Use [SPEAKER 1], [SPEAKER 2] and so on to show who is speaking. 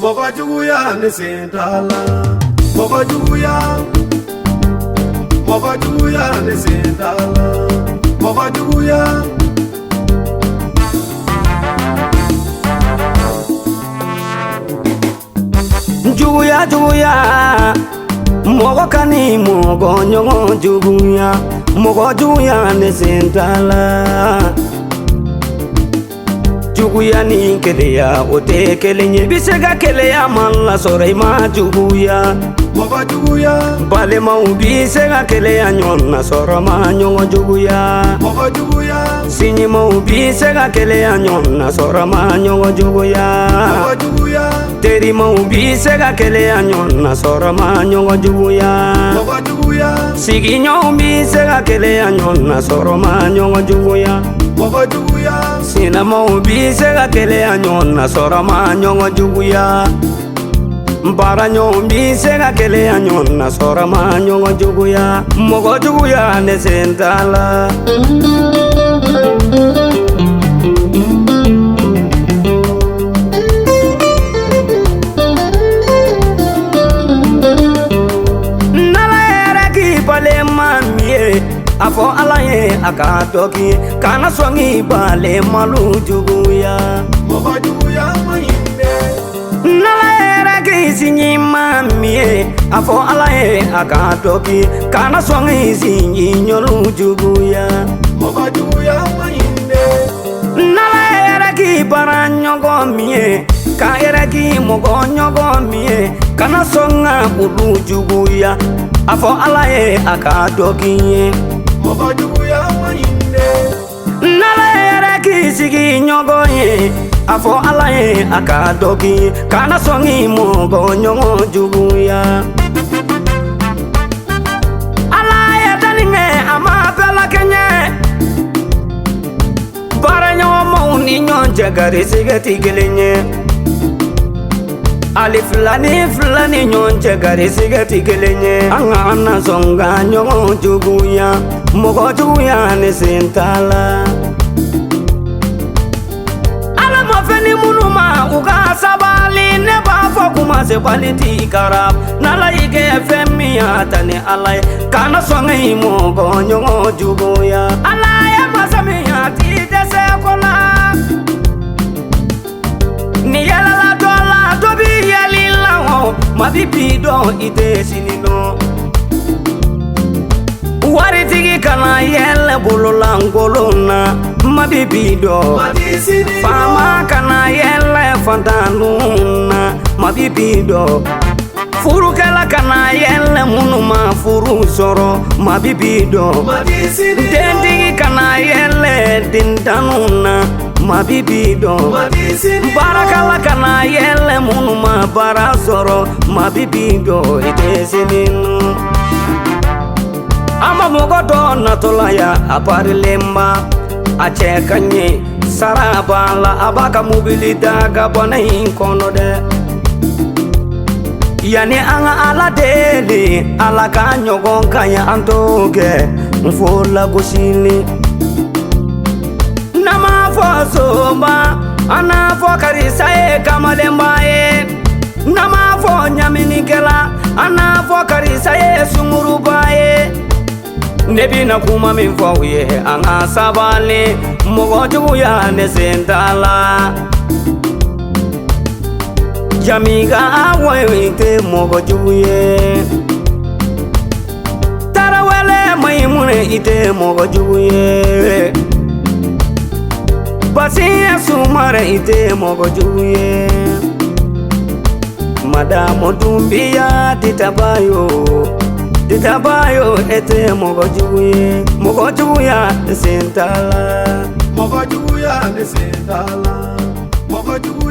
[SPEAKER 1] Mogo Djougouya ne sentala. Mogo Djougouya. Mogo Djougouya ne sentala. Mogo Djougouya.
[SPEAKER 2] Djougouya, Djougouya. Mogo kani mogo nyongo Djougouya. Mogo Djougouya ne sentala. Djougouya ni keleya ote kelenye bisega keleya malla soreima Djougouya.
[SPEAKER 1] Mogo Djougouya.
[SPEAKER 2] Balema ubisega keleya nyonna sorama nyongo Djougouya.
[SPEAKER 1] Mogo Djougouya.
[SPEAKER 2] Sinyima ubisega keleya nyonna sorama nyongo Djougouya.
[SPEAKER 1] Mogo Djougouya.
[SPEAKER 2] Terima ubisega keleya nyonna sorama nyongo Djougouya.
[SPEAKER 1] Mogo Djougouya.
[SPEAKER 2] Siginyo ubisega keleya nyonna sorama nyongo Djougouya.
[SPEAKER 1] Mogo Djougouya.
[SPEAKER 2] Sinama ubisega keleya nyonna sorama nyongo Djougouya. Mbara nyombi sega keleya nyonna sorama nyongo Djougouya. Mogo Djougouya ne sentala. Nala era ki pale mamie afo alaye akatoki kana songi pale malu Djougouya.
[SPEAKER 1] Mogo Djougouya mayinde.
[SPEAKER 2] Nala sinyi mamie afo alaye akatoki kana songi sinyi nyolu Djougouya.
[SPEAKER 1] Mogo Djougouya mayinde.
[SPEAKER 2] Nala era ki para nyogo mie ka era ki mogo nyogo mie kana songa bulu Djougouya afo alaye akatoki.
[SPEAKER 1] Mogo Djougouya mayinde.
[SPEAKER 2] Nala era ki sigi nyogo ye afo alaye akadoki kana songi mogo nyongo Djougouya. Alaye taninge ama bela kenye bara nyomo ni nyonje gari sigeti gelenye. Ali flani nyonje gari sigeti gelenye. Angana songa nyongo Djougouya. Mogo Djougouya ne sentala. Feni munuma uga sabali ne ba fo kuma se quality karab nala ige femi atane alay kana songa mogo nyongo Djougouya. Alay masami ati dese kola ni yala la dola dobi yali lawo mabibi do ide sinino wari tigi kana yele bolola ngolona mabibi do fama kana yele fantanuna mabibi do furu kala kana yele munuma furu soro mabibi do dendigi kana yele dintanuna mabibi do barakala kana yele munuma bara soro mabibi do itesinino. Ama mogo do natolaya aparilemba achekanye saraba la abaka mobilita gabona inkono de. Yani anga ala dele ala kanyogon kanya antoge mfola goshili. Nama fo soba ana fo karisa e kamalemba e. Nama fo nyaminikela ana fo karisa e sunguruba e. Nebi na kuma min fawye anga sabale Mogo Djougouya ne sentala. Jamiga awe ite Mogo Djougouya. Tarawele maimune ite Mogo Djougouya. Basiya sumare ite Mogo Djougouya. Madame Doumbia titabayo. Ditabayo ete Mogo Djougouya. Mogo Djougouya ne sentala.
[SPEAKER 1] Mogo Djougouya ne sentala. Mogo Djougouya.